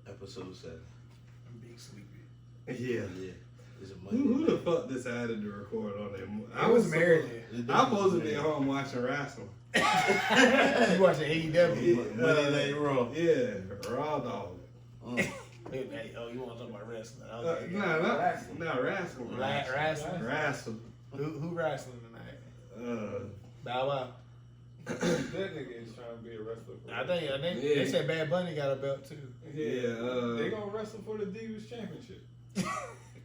Episode 7. I'm big sleepy. Yeah. Yeah. It's a Monday. Who the fuck decided to record on that? I was married. I was supposed to be at home watching wrestling. You watching AEW? Monday Night Raw. Yeah, Raw Dog. Hey, oh, you want to talk about wrestling? Not wrestling. Wrestling? Wrestling. Who wrestling tonight? Bow Wow. That nigga is trying to be a wrestler. I think Yeah. they said Bad Bunny got a belt too. Yeah. They gonna wrestle for the Divas Championship.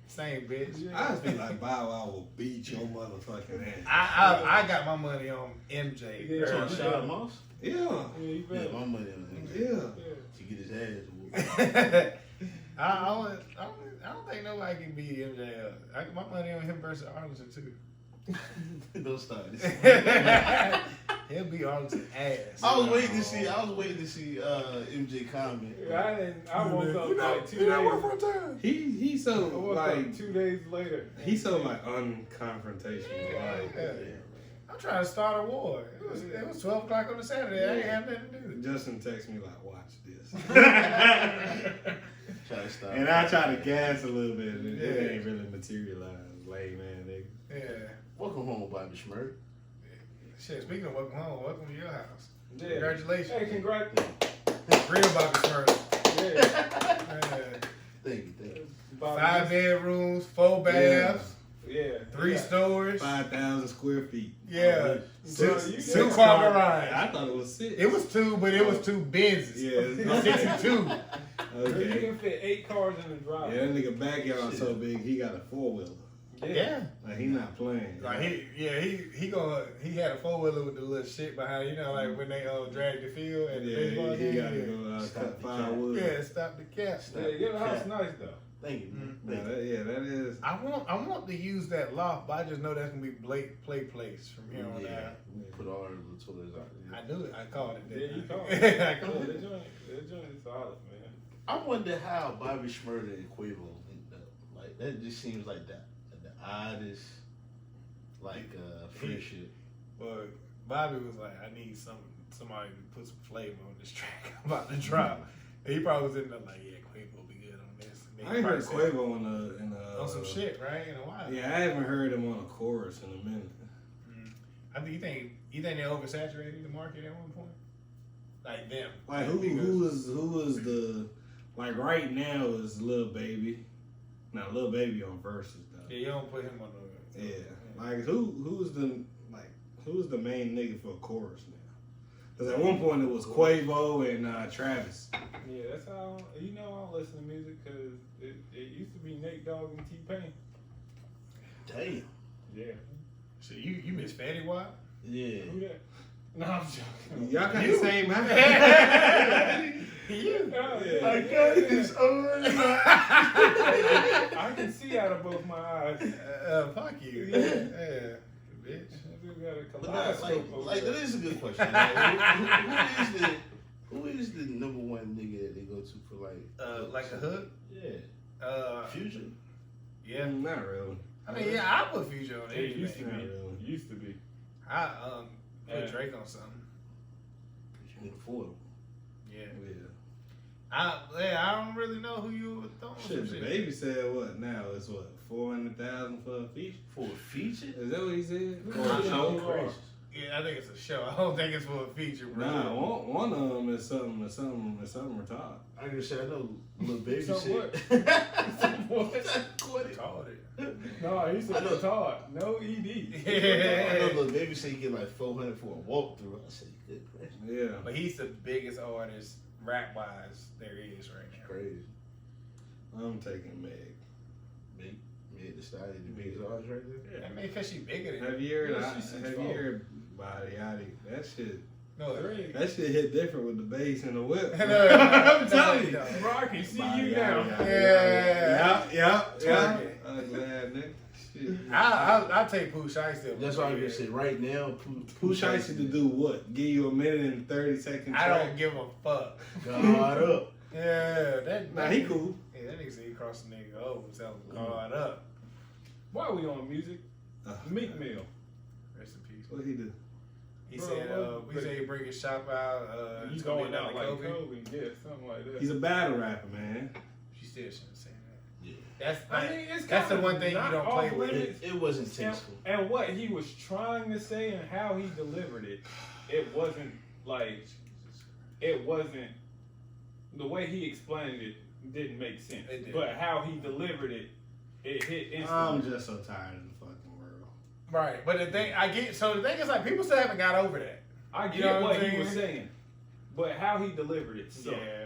Same bitch. I just feel like Bow Wow will beat your motherfucking ass. I got my money on MJ. Yeah. So Sean Moss? Yeah. Yeah, you Yeah, better. my money on him. Yeah. To get his ass whooped. I don't think nobody can beat MJ. I got my money on him versus Arlington too. Don't start this. He'll beat Arlington ass. I was waiting to see MJ comment. I woke up like 2 days. He's so I woke like up 2 days later. he's so like unconfrontational. Like I'm trying to start a war. It was 12 o'clock on a Saturday. I ain't have nothing to do. Justin texts me like, watch this. Try to stop. And I try to gas a little bit, and Yeah. it ain't really materialized. Lame man, nigga. Yeah. Welcome home, Bobby Schmurd. Shit, speaking of welcome home, welcome to your house. Yeah. Congratulations. Hey, congrats. Real Bobby Smurf. Yeah. Thank you. Bobby, 5 bedrooms, 4 baths, Yeah. 3 stores. 5,000 square feet. Yeah. Bro, Two you two got- car garage. I thought it was 6. It was 2, but it was 2 Benzes. Yeah. 62. You Okay. can fit 8 cars in the drive. Yeah, that nigga backyard so big, he got a 4-wheeler. Yeah. Like, he not playing. Like he had a 4-wheeler with the little shit behind, you know, like when they drag the field and the baseball Yeah, he game. gotta go cut firewood. Yeah, stop the cat. Yeah, your house nice though. Thank you. Yeah, that is. I want to use that loft, but I just know that's gonna be play place from here on Yeah. out. Put all the toys out there. I knew it. I called it. Yeah, you called I it. called The it. joint is solid, man. I wonder how Bobby Schmurda and Quavo linked up. Like that just seems like the oddest friendship. But Bobby was like, I need somebody to put some flavor on this track I'm about to drop. And he probably was in there like, yeah, Quavo will be good on this. And then I he ain't heard probably said, Quavo on some shit, right? In a while. Yeah, I haven't heard him on a chorus in a minute. I think you think they oversaturated the market at one point? Like them. Like who is the like right now is Lil Baby. Now Lil Baby on verses though. Yeah, you don't put him on the. Yeah. Like who's the main nigga for a chorus now? Because at one point it was Quavo and Travis. Yeah, that's how I don't listen to music because it used to be Nate Dogg and T-Pain. Damn. Yeah. So you miss Fatty Wap? Yeah. Who that? No, I'm joking. Y'all got the same height. You. Yeah. I got this I can see out of both my eyes. Fuck you. Yeah. Yeah. Bitch. We got a But kaleidoscope over that there. is a good question. Who is the number one nigga that they go to for Like a hook? Yeah. Future? Yeah. Not really. I mean, yeah, I put Future on It used to anything. be. Not really. Used to be. I put Yeah. Drake on something. You can afford him. Yeah. Yeah. I don't really know who you would throw on Shit, some the shit. Baby said what now? It's what, 400,000 for a feature? For a feature? Is that what he said? Who Or a said show? that? Gracious. Yeah, I think it's a show. I don't think it's for a feature, bro. Nah, one of them is something retarded. I can say I know Lil Baby So shit. what? What? Called it. No, he said I know. retard. No ED. I know Lil Baby say you get like 400 for a walkthrough. I say, good gracious. Yeah. But he's the biggest artist, rap-wise, there is right now. Crazy. I'm taking Meg. Meg the Stallion, the biggest artist right there. I mean, because she's bigger than Have you heard? Yeah, she's have 6'4". you heard Body Yachty? That shit. No, Great. That shit hit different with the bass and the whip. No, I'm telling you. no. Bro, I can see Body you Yachty, now. Yachty, Yeah. Yeah. Twerking. Ugly ass nigga. Shit. I'll take Pooh Shiesty. That's why I can say right now. Who shot you to do what? Give you a minute and 30-second I track? don't give a fuck. God up. Yeah, that. Nah, he cool. Yeah, that nigga said he crossed the nigga over, tell him guard up. Why are we on music? Meek Mill. Rest in peace. What he do? He Bro, said, what- he said he bring his shop out. You It's gonna be going out like Kobe. Kobe, yeah, something like that. He's a battle rapper, man. She still shouldn't say that. Yeah. That's I mean, it's that's the kinda one thing you not don't play off with. limits. It wasn't tasteful. And what he was trying to say and how he delivered it, it wasn't like, it wasn't, the way he explained it didn't make sense. It didn't. But how he delivered it, it hit instantly. I'm just so tired of the fucking world. Right, but the thing the thing is like people still haven't got over that. I get You know what what I'm he was saying? saying, but how he delivered it, so Yeah.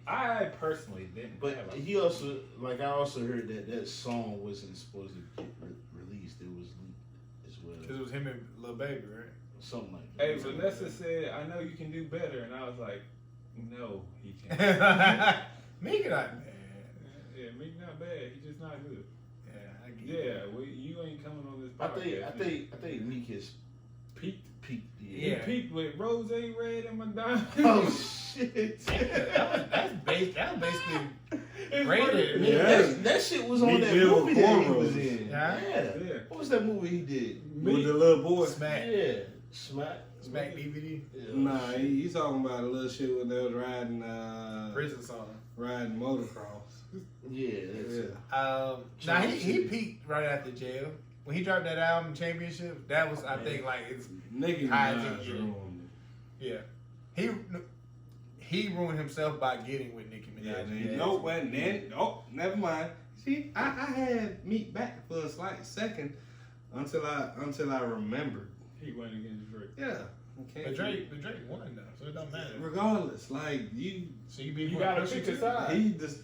I personally didn't. But have a- he also, like, I also heard that song wasn't supposed to get released. It was leaked as well. Because it was him and Lil Baby, right? Something like that. Hey, Vanessa said, "I know you can do better," and I was like, "No, he can't." Meek not bad. Yeah, Meek not bad. He just not good. Yeah, I get Yeah, it. you ain't coming on this I podcast. think Meek has peaked. Yeah. He peaked with Rose Red and Madonna. Oh shit. That's basically It's rated. funny. Yeah. That shit was on Meek that Mill movie that he cornrows. was in. Yeah. Yeah. What was that movie he did? With the little boy. Smack. Yeah. Smack. Smack DVD. Yeah. Nah, he talking about a little shit when they was riding Prison song. riding motocross. Yeah. That's it. Now he peaked right after jail. When he dropped that album, Championship, that was, I think, like, it's, Nicki High Minaj as it ruined yeah. He ruined himself by getting with Nicki it. Yeah, Minaj. then, nope, and then, never mind. See, I had Meek back for a slight second until I remembered. He went against Drake. Yeah. But Drake won though, so it don't matter. Regardless, like So you beat You gotta pick a side. he just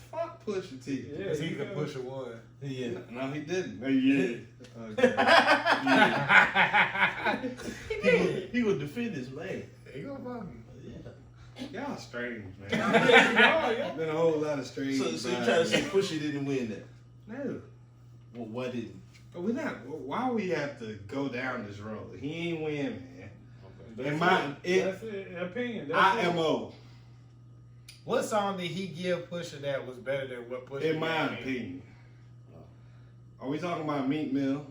fuck Pusha T. Yeah. Cause he could push a one. Yeah. No, he didn't. He would defend his man. He gonna fuck him. Yeah. Y'all strange, man. Yeah. Been a whole lot of strange. So you try to say Pusha didn't win that? No. Well, why didn't? But we not. Why we have to go down this road? He ain't win, man. That's In my- that's it. Opinion. That's it. IMO. What song did he give Pusha that was better than what Pusha? In my gave him? opinion. Are we talking about Meek Mill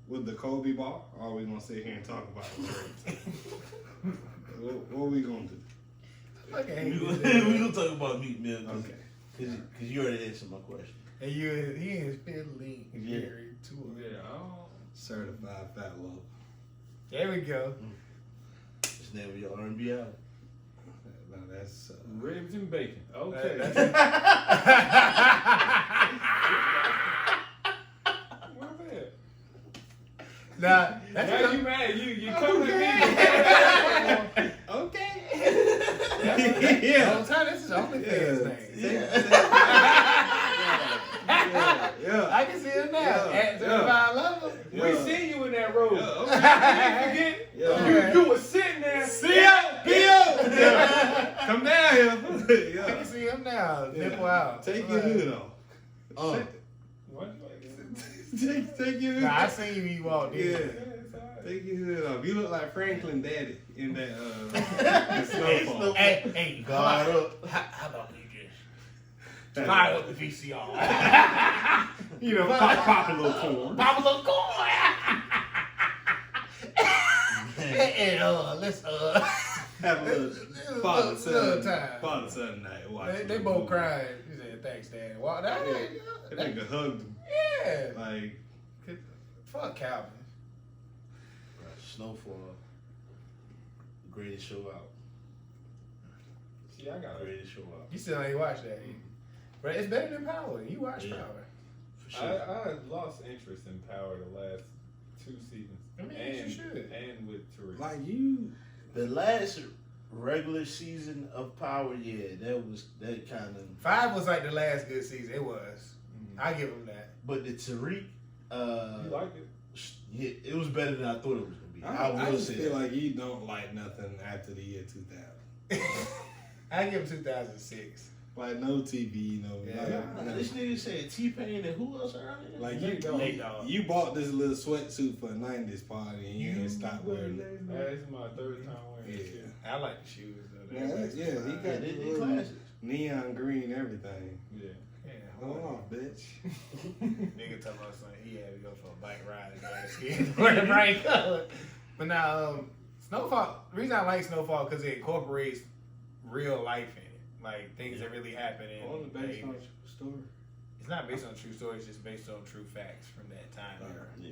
with the Kobe bar? Or are we gonna sit here and talk about Drake? what are we gonna do? Fucking hate We this nigga. gonna talk about Meek Mill. Okay. Cause you already answered my question. And he and his fiddling Yeah. Jerry too. Yeah. I don't- Certified fat love. There we go. It's never your R&B album. Now that's Ribs and bacon. Okay. That's What's that? Nah, Now that's you mad? You coming at me? okay. the yeah. whole time. This is OnlyFans thing. Yeah. I can see him now. Yeah. At 35 level. We Yeah. seen you in that road. Yeah, You okay. forget? Yeah. You was sitting there. Yeah. Come down here. I can Yeah. see him now. Yeah. Nipple out. Take your hood off. What? Take your hood Nah, I off. seen you when you walked in. Yeah. It's all right. Take your hood off. You look like Franklin Daddy in that the snowfall. Hey, God up. how about you just fire up the VCR? You know, pop a little corn. Pop a little corn. And let's Have a little little time. father son night. Watch They it. both cried. He said, "Thanks, Dad." Well, that, That nigga hugged him. yeah. Like, Fuck Calvin. Snowfall. Greatest show out. See, I got it. Greatest show out. You still ain't watched that, either. But it's better than Power. You watch Yeah. Power. For sure. I lost interest in Power the last 2 seasons. I mean, you should. And with Tariq. like you. The last regular season of Power, that kind of. 5 was like the last good season. It was. Mhm. I give him that. But the Tariq, You liked it? yeah, it was better than I thought it was gonna be. I will just say feel that. like you don't like nothing after the year 2000. I give him 2006. Like no TV, no. Yeah. Nah, this nigga said T-Pain and who else earlier? Like Nate Dogg. you bought this little sweatsuit for a 90s party and you ain't stopped wearing it. This is my 3rd time wearing it. Yeah. I like the shoes though. Yeah, he Yeah, got they the did little classics. neon green everything. Yeah. Yeah. Hold on, bitch. Nigga talking about something. He had to go for a bike ride and got his skin wearing bright color. But now, Snowfall. The reason I like Snowfall because it incorporates real life in it, like things that really happen in. All the based on a true story. It's not based on true stories; it's just based on true facts from that time era. Yeah.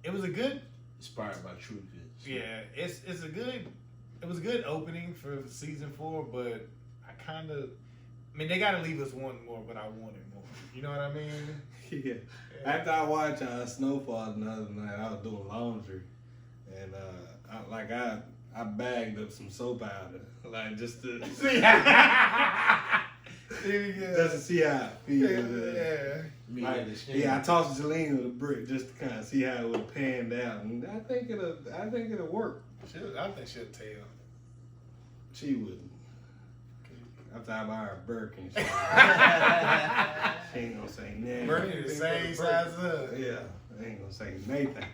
It was a good. Inspired by true events. Yeah, it's a good. It was a good opening for season 4, but I mean, they got to leave us wanting more, but I wanted more. You know what I mean? Yeah. After I watched Snowfall the other night, I was doing laundry, and I bagged up some soap powder, like just to see just to see how it feels. Yeah. I tossed Jelena the brick just to kind of see how it would pan out, and I think it'll work. I think she'll tell. She wouldn't. After I buy her a Birkin, she ain't gonna say nothing. Birkin the same size as us. Yeah, I ain't gonna say nothing.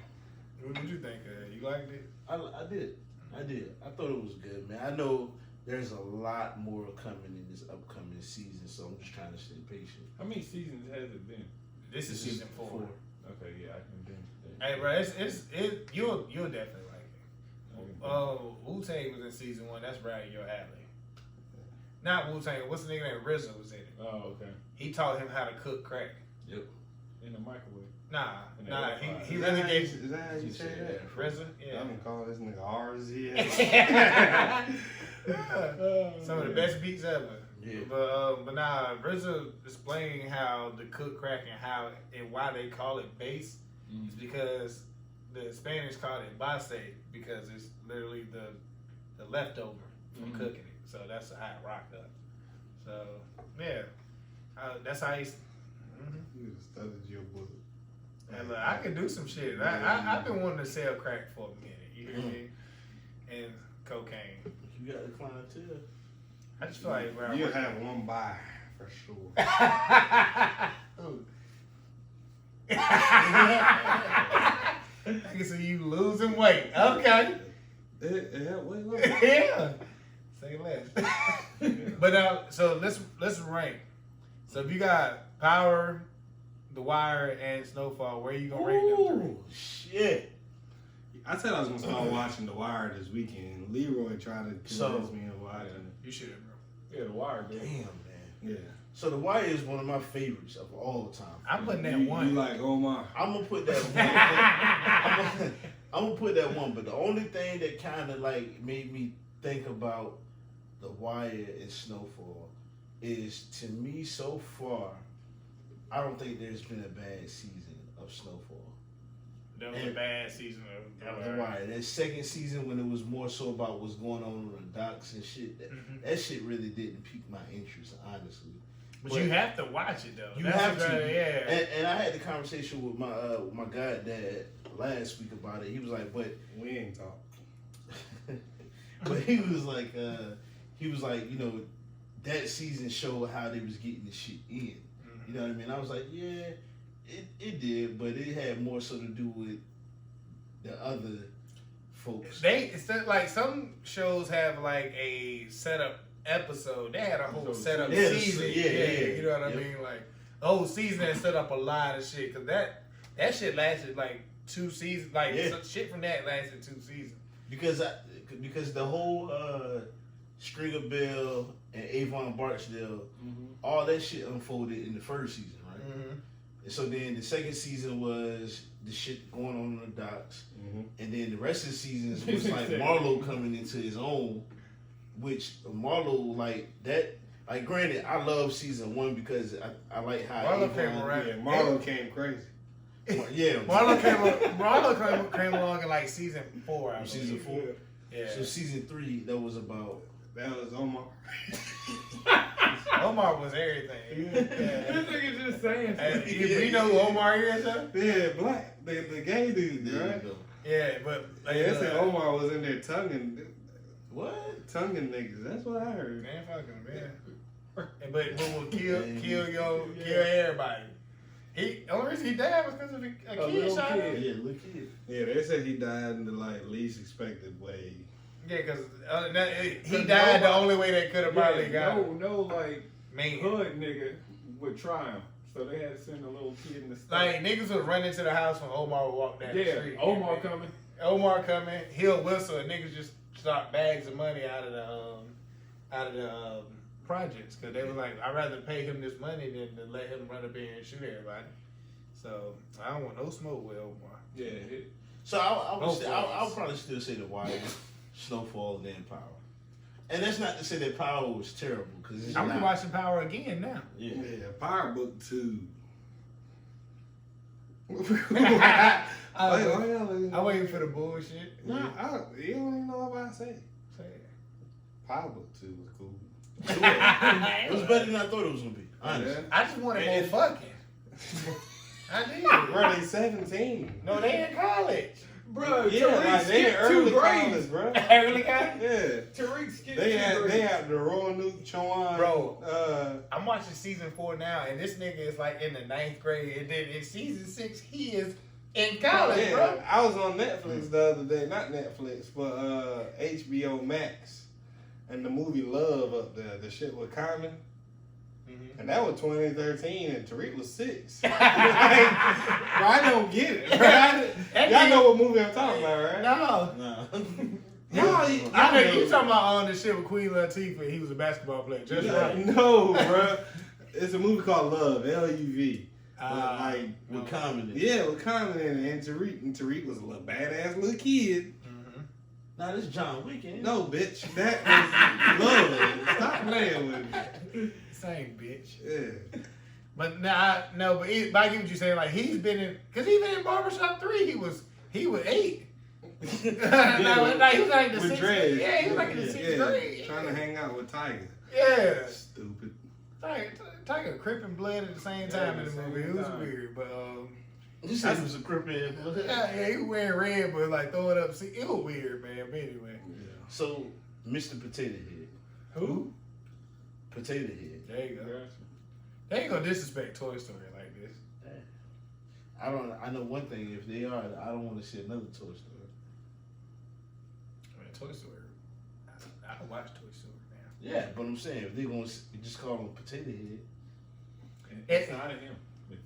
What did you think? You liked it? I did. I thought it was good, man. I know there's a lot more coming in this upcoming season, so I'm just trying to stay patient. How many seasons has it been? This is season 4. Okay, yeah, I can binge that. Hey, bro, you'll definitely like it. Wu-Tang was in season 1. That's right in your alley. Not Wu-Tang. What's the nigga name? RZA was in it. Oh, okay. He taught him how to cook crack. Yep. In the microwave. Nah. He Is really that gave Is that how you say that? RZA. Yeah. I'm gonna call this nigga RZ. Some of the best beats ever. Yeah. But nah, RZA explaining how to cook crack and why they call it base is because the Spanish call it base because it's literally the leftover from cooking it. So that's how it rocked up. So yeah, that's how he's. You studied your book. And look, I can do some shit. I've been wanting to sell crack for a minute. You hear me? And cocaine. You got the clientele. I just feel like bro, You'll have one buy for sure. I can see you losing weight. Okay. Yeah, wait, look. Yeah. Say less. But so let's rank. So if you got Power, The Wire, and Snowfall, where you gonna rate them Ooh, shit. I said I was gonna start watching The Wire this weekend. Leroy tried to convince me of watching it. You should, bro. Yeah, The Wire, dude. Damn, man. Yeah. So The Wire is one of my favorites of all time. I'm putting that You one. like Omar? I'm gonna put that one. I'm gonna put that one. But the only thing that kind of like made me think about The Wire and Snowfall is, to me, so far, I don't think there's been a bad season of Snowfall. That was a bad season of The Wire. That second season, when it was more so about what's going on the docks and shit, that shit really didn't pique my interest, honestly. But you have to watch it though. You That's have to, yeah. and I had the conversation with my goddad last week about it. He was like, "But We ain't talk. but he was like, you know, that season showed how they was getting the shit in. You know what I mean? I was like, yeah, it did, but it had more so to do with the other folks. Instead, like some shows have like a setup episode. They had a whole setup Yeah, season. yeah. You know what I mean? Like the whole season that set up a lot of shit. Cause that shit lasted like 2 seasons. Like some shit from that lasted 2 seasons. Because the whole Stringer Bell and Avon Barksdale, all that shit unfolded in the first season, right? And so then the second season was the shit going on the docks, and then the rest of the seasons was like Marlo coming into his own, which Marlo like that. Like, granted, I love season 1 because I like how Marlo came around. Yeah, Marlo came crazy. Yeah, Marlo came along in like season 4. I season believe. 4. Yeah. So season 3, that was about. That was Omar. Omar was everything. This nigga just saying And something. you know who Omar is, though? Yeah, black. The gay dude, There right? you go. Yeah, but like, They said Omar was in there tonguing niggas. That's what I heard. Man, fucking man. But will kill everybody. Only reason he died was because of a kid little shot him. kid. Yeah, look here. Yeah, they said he died in the like least expected way. Yeah, because he died the only way they could have probably got him. No, like Man. hood nigga would try him. So they had to send a little kid in the store. Like niggas would run into the house when Omar would walk down the street. Omar coming. Omar coming, he'll whistle, and niggas just start bags of money out of the projects because they were like, I'd rather pay him this money than to let him run up in and shoot everybody. So I don't want no smoke with Omar. Yeah. So I would probably still say The Wire, Snowfall, and then Power. And that's not to say that Power was terrible because I'm watching Power again now. Yeah. Power Book 2. I'm waiting for the bullshit. You don't even know what I say. Say it. Power Book 2 was cool. It was better than I thought it was gonna be. Honestly. I just wanted more fucking. I did. Bro, they 17. No, they in college. Bro, Yeah, Tariq like they in skipped early 2 college, grades. bro. Early college? Yeah. Tariq skipped They 2 had grades. the Roanoke Chowan. Bro. I'm watching season 4 now, and this nigga is like in the 9th grade, and then in season 6 he is in college, Yeah, bro. I was on Netflix the other day, not Netflix, but HBO Max, and the movie Love up there, the shit with Common. And that was 2013, and Tariq was 6. Like, bro, I don't get it. Bro. Y'all know what movie I'm talking about, right? No. No, I know you talking about the shit with Queen Latifah. He was a basketball player. Just right. No, bro. It's a movie called Love, L-U-V. Like with Common. Yeah, with Common in it, and Tariq was a little badass little kid. Nah, this is John Wick, ain't it? No, bitch, that was Love. Stop playing with me. Same bitch. Yeah. But but I get what you're saying. Like he's been in, cause even in Barbershop 3, he was 8. He was like in the with 6th dreads. grade. Yeah, he was like in the 6th grade. Trying to hang out with Tiger. Yeah. Stupid. Tiger Crip and blood at the same time in the movie. It was weird, but You said he was a crippin'. yeah, he was wearing red, but like throwing up. See, it was weird, man. But anyway. Yeah. So, Mr. Potato Head. Who? Potato Head. There you go. They ain't gonna disrespect Toy Story like this. I know one thing. If they are, I don't want to see another Toy Story. I mean, Toy Story. I don't watch Toy Story now. Yeah, but I'm saying if they're gonna just call him Potato Head. It's not him.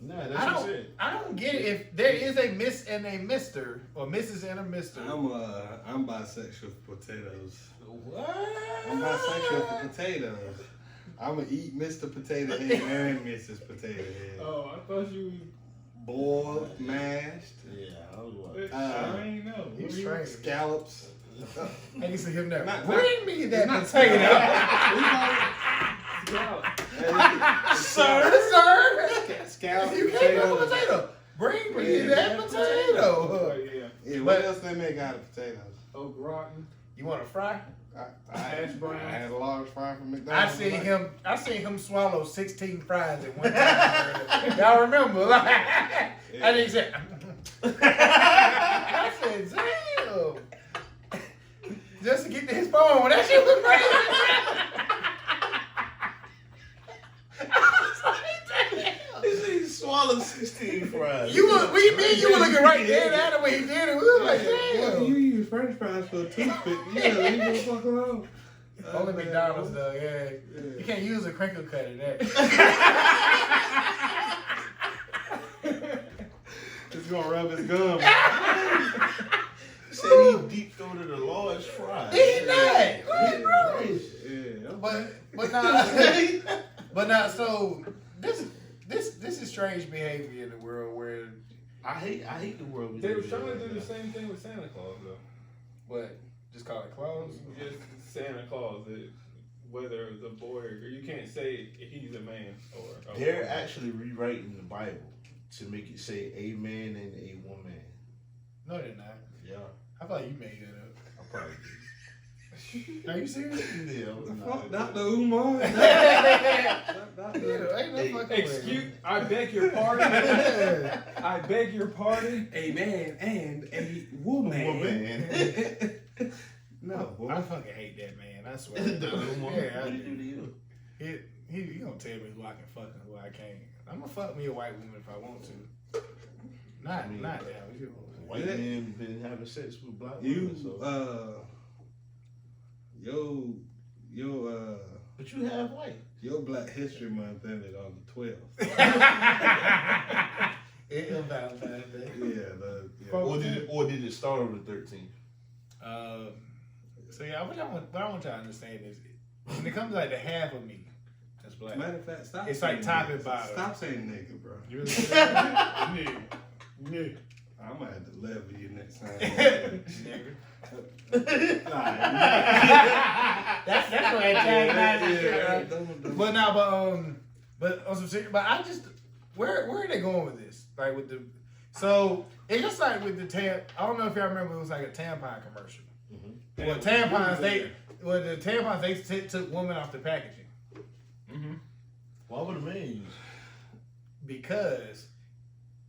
Nah, that's what I'm saying. I don't get it. If there is a Miss and a Mister, or Mrs. and a Mister. I'm bisexual for potatoes. What? I'm bisexual for potatoes. I'm gonna eat Mr. Potato Head and Mrs. Potato Head. Oh, I thought you Boiled, mashed, Yeah, I was was. watching. I ain't know. He's strange. scallops. I can see him now. Not- Bring me that not- potato. Sir. Scallops, You can't have a potatoes. potato. Bring me Yeah, that Oh, potato. yeah. Yeah, what But- else they make out of potatoes? Oh, rotten. You want to fry? Hash browns. I had a large fry from I McDonald's. seen him swallow 16 fries at one time. Y'all remember? I didn't say. I said, damn. Just to get to his phone. That shit was crazy. I was like, damn. This nigga swallowed 16 fries. You were looking right there at him when he did it. We were like, Well, damn. you use French fries for a toothpick. Yeah, leave me the fuck alone. Only McDonald's though, yeah. You can't use a crinkle cut in that. It's gonna rub his gum. He said he deep throated a large fry. He not. What, Yeah. But not so. This is strange behavior in the world where I hate the world. we They live were in trying to right do now. the same thing with Santa Claus, though. what just call it clones. Just Santa Claus, whether it's a boy or you can't say he's a man or a They're woman. actually rewriting the Bible to make it say a man and a woman. No, they're not. Yeah, I thought you made that I probably up. Are you serious? did. Yeah, Fuck Dr. Umar. Ain't no Hey, fucking Excuse, I beg your pardon. way. I beg your pardon. A man and a woman. Woman. No, I fucking hate that man. I swear. What Yeah, did he do to you? he gonna tell me who I can fuck and who I can't. I'm gonna fuck me a white woman if I want to. Not now. White Yeah. men been having sex with black women. You, So. your But you half white. Your Black History Month ended on the 12th. It is Valentine's Day. Or did it start on the 13th? So yeah, what I want y'all to understand is, when it comes to like the half of me, that's black. Matter of fact, stop. It's saying like top nigga. and bottom. Stop saying nigga, bro. You really say that? Nigga. I'm gonna have to level you next time. Nigga. That's what I But on some shit, but I just where are they going with this? Like with the so it's just like with the I don't know if y'all remember, it was like a tampon commercial. Mm-hmm. Well, the tampons they took women off the packaging. Mm-hmm. Why would a man use it? Because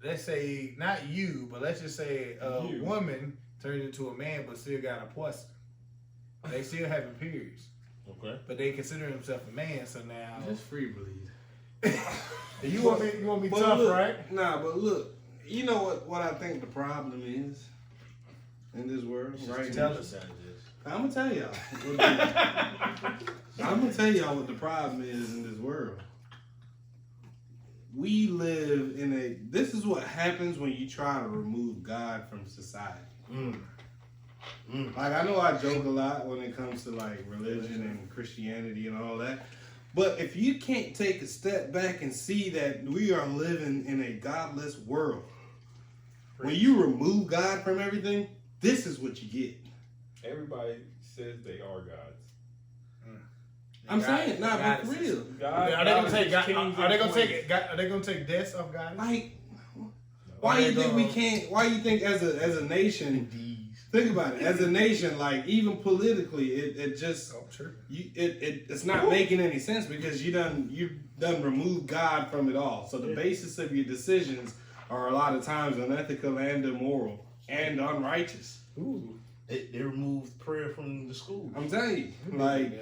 let's say not you, but let's just say a woman turned into a man but still got a pussy. They still having periods. Okay. But they consider themselves a man, so now Just free bleed. you want me tough, look, right? Nah, but look, you know what I think the problem is in this world, right? Tell us. I'm gonna tell y'all. I'm gonna tell y'all what the problem is in this world. We live in this is what happens when you try to remove God from society. Like, I know I joke a lot when it comes to like religion and Christianity and all that, but if you can't take a step back and see that we are living in a godless world, when you remove God from everything, this is what you get. Everybody says they are gods. I'm saying, nah, but for real. God, Are they gonna take God? kings Are they and gonna queens. take? Are they gonna take deaths of God? Like, why you think we can't? Why you think as a nation? Think about it. As a nation, like even politically, it just it's not making any sense because you done remove God from it all. So the basis of your decisions are a lot of times unethical and immoral and unrighteous. Ooh. They removed prayer from the school. I'm telling you, like,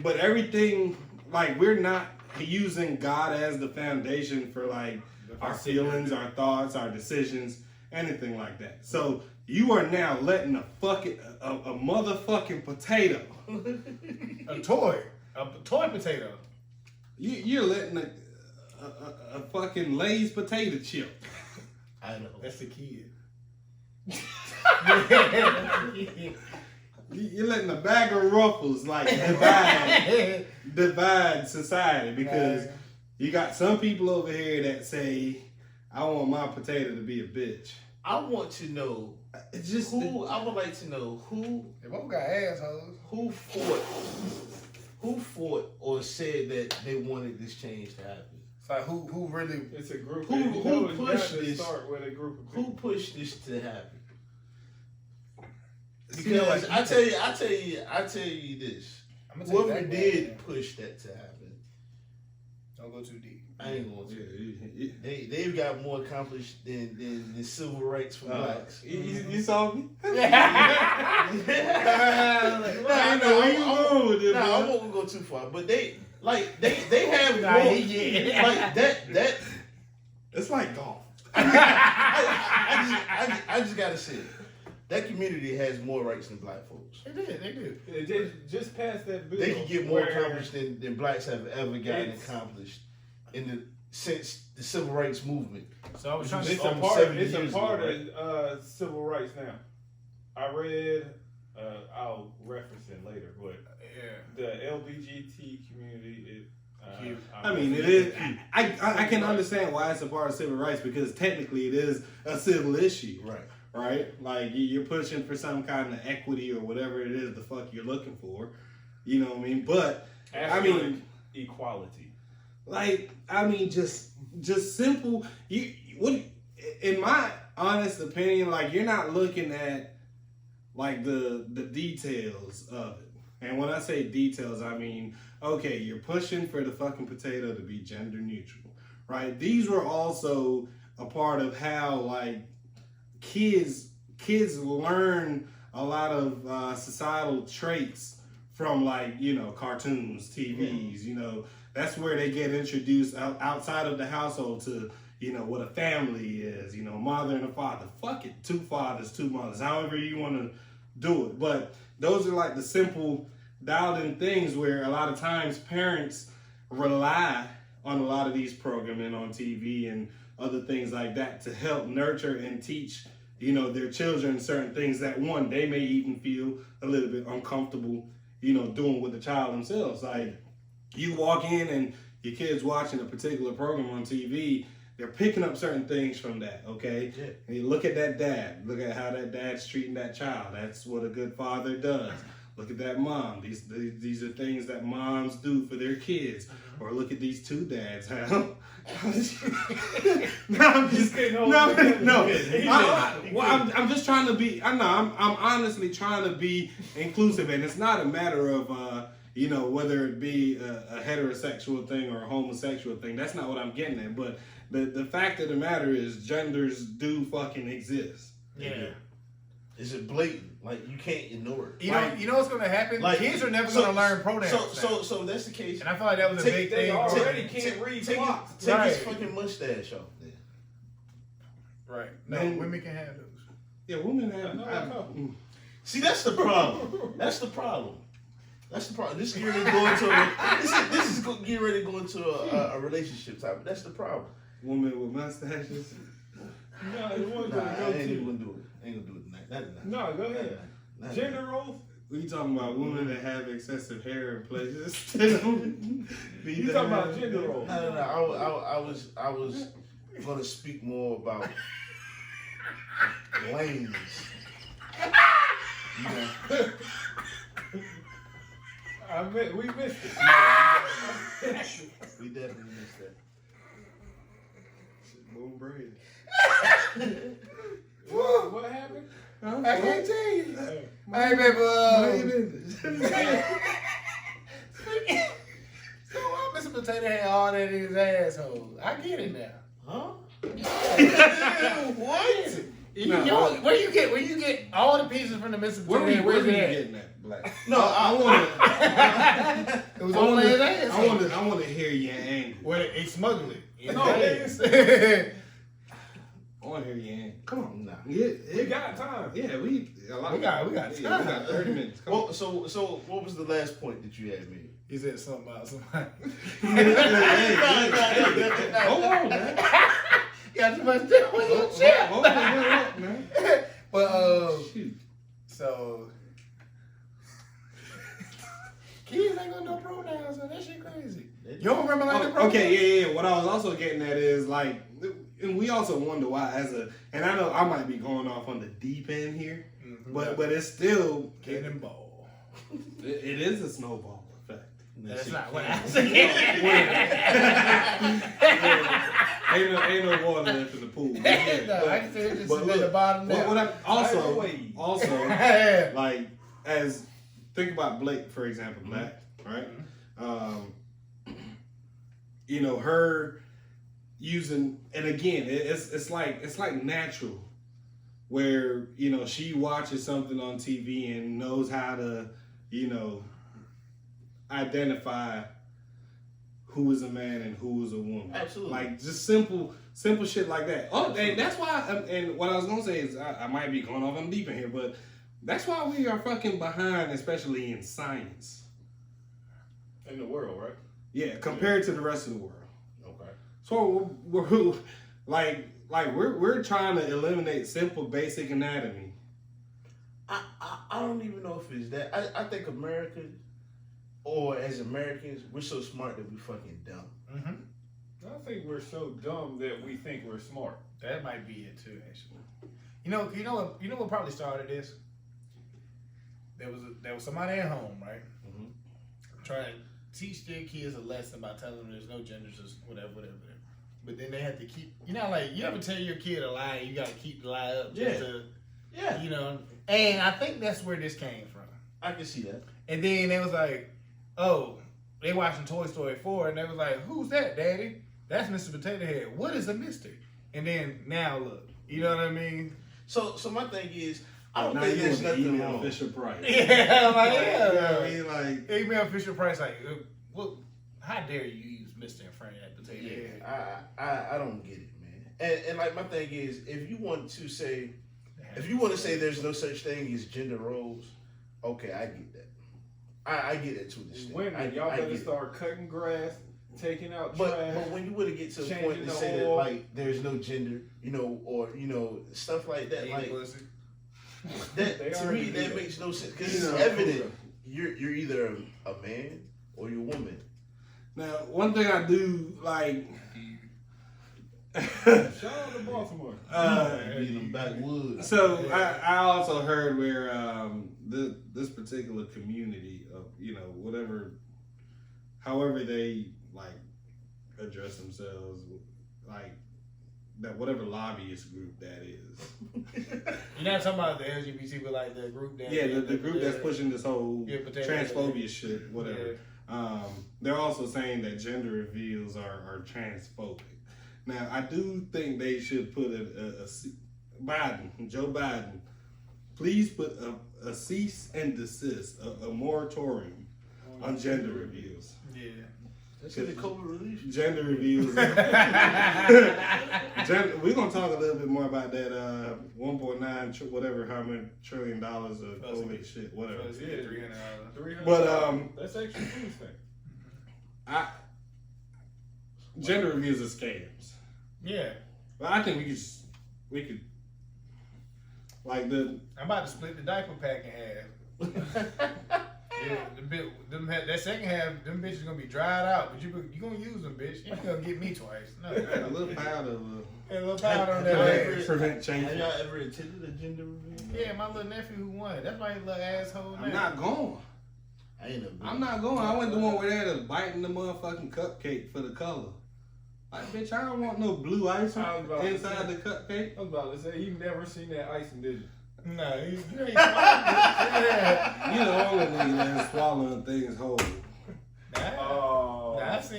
but everything, like, we're not using God as the foundation for like our feelings, our thoughts, our decisions, anything like that. So you are now letting a motherfucking potato, a toy potato. You're letting a fucking Lay's potato chip. I know. That's the kid. You're letting a bag of Ruffles like divide society because you got some people over here that say, I want my potato to be a bitch. I want to know it's just I would like to know who They both got assholes. Who fought or said that they wanted this change to happen? It's like who really? It's a group. Who pushed this? Start with a group of people. Who pushed this to happen? Because Because I tell you this. Whoever did push that to happen, don't go too deep. I ain't going to. They've got more accomplished than civil rights for blacks. You saw me? I won't go too far, but they have more, like that. It's like golf. I just gotta say it. That community has more rights than black folks. They do. They just passed that bill. They can get more accomplished than blacks have ever gotten accomplished since the civil rights movement. So I was trying to. It's a part of civil rights now. I read. I'll reference it later, but the LBGT community. I mean, it is. I can understand why it's a part of civil rights because technically it is a civil issue, right? Like you're pushing for some kind of equity or whatever it is the fuck you're looking for. You know what I mean? But I mean, equality. Like I mean, just simple. In my honest opinion, like you're not looking at like the details of it. And when I say details, I mean, okay, you're pushing for the fucking potato to be gender neutral, right? These were also a part of how like kids learn a lot of societal traits from like, you know, cartoons, TVs, you know, that's where they get introduced outside of the household to, you know, what a family is, you know, mother and a father. Fuck it, 2 fathers, 2 mothers, however you want to do it. But those are like the simple dialed in things where a lot of times parents rely on a lot of these programming on TV and other things like that to help nurture and teach, their children certain things that one, they may even feel a little bit uncomfortable, doing with the child themselves. Like you walk in and your kid's watching a particular program on TV, they're picking up certain things from that, okay? Yeah. And you look at that dad, look at how that dad's treating that child. That's what a good father does. Look at that mom. These are things that moms do for their kids. Or look at these two dads. How? I'm just trying to be. I'm honestly trying to be inclusive, and it's not a matter of whether it be a heterosexual thing or a homosexual thing. That's not what I'm getting at. But the fact of the matter is, genders do fucking exist. Yeah. Is it blatant? Like you can't ignore it. You know what's gonna happen? Like, kids are never gonna learn pronouns. So that's the case. And I feel like that was a big They thing. already can't read blocks. Take his fucking mustache off there. Right. No, women can have those. Yeah, women have. See, that's the problem. That's the problem. This is getting ready to go into this is getting ready to go into a relationship type. That's the problem. Women with mustaches. No, it wasn't Nah, gonna I go ain't to. even gonna do it. Ain't gonna do it tonight. Not tonight. No, go ahead. Not Gender roles? We talking about women that have excessive hair in places. You talking about gender roles? No. I was gonna speak more about lanes. We missed it. We definitely missed that. Boom braid. What happened? I can't tell you. Hey. Hey, baby. So why Mr. Potato Head all that in his asshole? I get it now. Huh? What? No. Where you get all the pieces from the Mr. Where Potato Head? were Where's you it at? getting that, Black? No, I It was all in his asshole. I want to hear your anger. Well, he smuggled it. No, Yes. I want to hear your anger. Come on. Nah. We got time. Yeah, we got We got yeah, we got 30 minutes. Come Well, so what was the last point that you had made? He said something about somebody. Hold on, man. You got too much to when you chill. Hold on, man. But Shoot. so kids ain't gonna know pronouns, man. That shit crazy. You don't remember like the pronouns? Okay, yeah. What I was also getting at is like, and we also wonder why and I know I might be going off on the deep end here, but it's still Cannonball. it is a snowball effect. That's not what I said. Ain't no water left in the pool. No, I can say it's just But at look, the bottom there. what I also Yeah. like as think about Blake for example, Black, right? Her using, and again, it's like natural, where she watches something on TV and knows how to identify who is a man and who is a woman. Absolutely. Like just simple shit like that. Oh, and that's why. And what I was gonna say is I might be going off on deep in here, but that's why we are fucking behind, especially in science. In the world, right? Yeah, compared to the rest of the world. Okay. So we're trying to eliminate simple basic anatomy. I don't even know if it's that. I think America, or as Americans, we're so smart that we fucking dumb. Mm-hmm. I think we're so dumb that we think we're smart. That might be it too, actually. You know what probably started this? There was somebody at home, right? Mm-hmm. Trying to teach their kids a lesson by telling them there's no genders, whatever. But then they have to keep, like you ever tell your kid a lie, you gotta keep the lie up. Just to, Yeah. And I think that's where this came from. I can see that. And then they was like, oh, they watching Toy Story 4, and they was like, who's that, Daddy? That's Mr. Potato Head. What is a mister? And then now look, you know what I mean? So my thing is, I don't Now think you there's want to nothing email wrong. Fisher Price. Yeah, like, You yeah. know what I mean? Like, Email Fisher Price, like, well, how dare you use Mr. in front of that potato head? I don't get it, man. And like my thing is, if you want to say there's no such thing as gender roles, okay, I get that. I get it to this. Women, y'all better start cutting grass, taking out trash. But when you would get to a point changing to the say that oil. like there's no gender, or stuff like that, like They that to already me do that that. makes no sense because it's evident you're either a man or you're a woman. Now, one thing I do like. Shout out to Baltimore. Being them backwoods. So I also heard where this particular community of however they like address themselves, like that whatever lobbyist group that is. You're not talking about the LGBT, but like the group that The group that's pushing this whole potato transphobia shit, whatever. They're also saying that gender reveals are transphobic. Now, I do think they should put Joe Biden, please put a cease and desist, a moratorium on gender reveals. Yeah. That's the COVID relief. Gender reveals. We're going to talk a little bit more about that 1.9 whatever, how many $1 trillion of COVID shit, whatever. $300. But that's extra food stamp. Gender reveals are scams. Yeah. But I think we could like I'm about to split the diaper pack in half. Yeah, that second half, them bitches gonna be dried out, but you gonna use them, bitch. You ain't gonna get me twice. No. a little powder. A little powder on that ass. Prevent change. Have y'all ever attended a gender reveal? Yeah, my little nephew who won. That's my little asshole. I'm not going. I ain't never. I'm not going. I went to one where they had us biting the motherfucking cupcake for the color. Like, bitch, I don't want no blue icing I was about to inside say. the cupcake. I was about to say, you never seen that icing, did you? No, you ain't yeah. You the only nigga that's swallowing things whole. Oh. I saw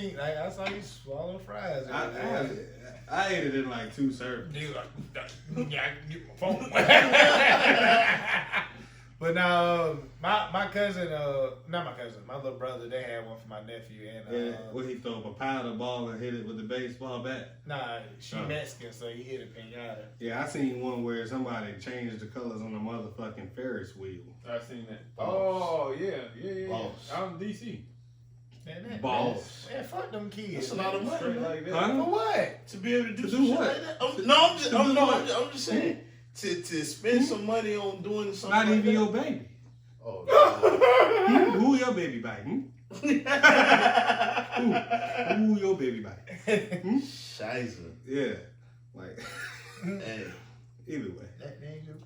you swallow fries. I ate it in like 2 servings. Dude, yeah, I can get my phone. But now, my cousin, not my cousin, my little brother, they had one for my nephew. And Where he throw up a powder ball and hit it with the baseball bat. nah, she Mexican, so he hit a pinata. Yeah, I seen one where somebody changed the colors on the motherfucking Ferris wheel. I seen that. Oh, yeah. Boss. Out in D.C. Man, Balls. Man, fuck them kids. That's a lot of money, Straight man. like that. For Huh? what? To be able to do To some do shit what? like that. I'm just saying. To spend some money on doing something. Not like even that. your baby. Oh. Who your baby biting? Who your baby biting? Shiza. Yeah. Like, Hey. either way. That ain't you.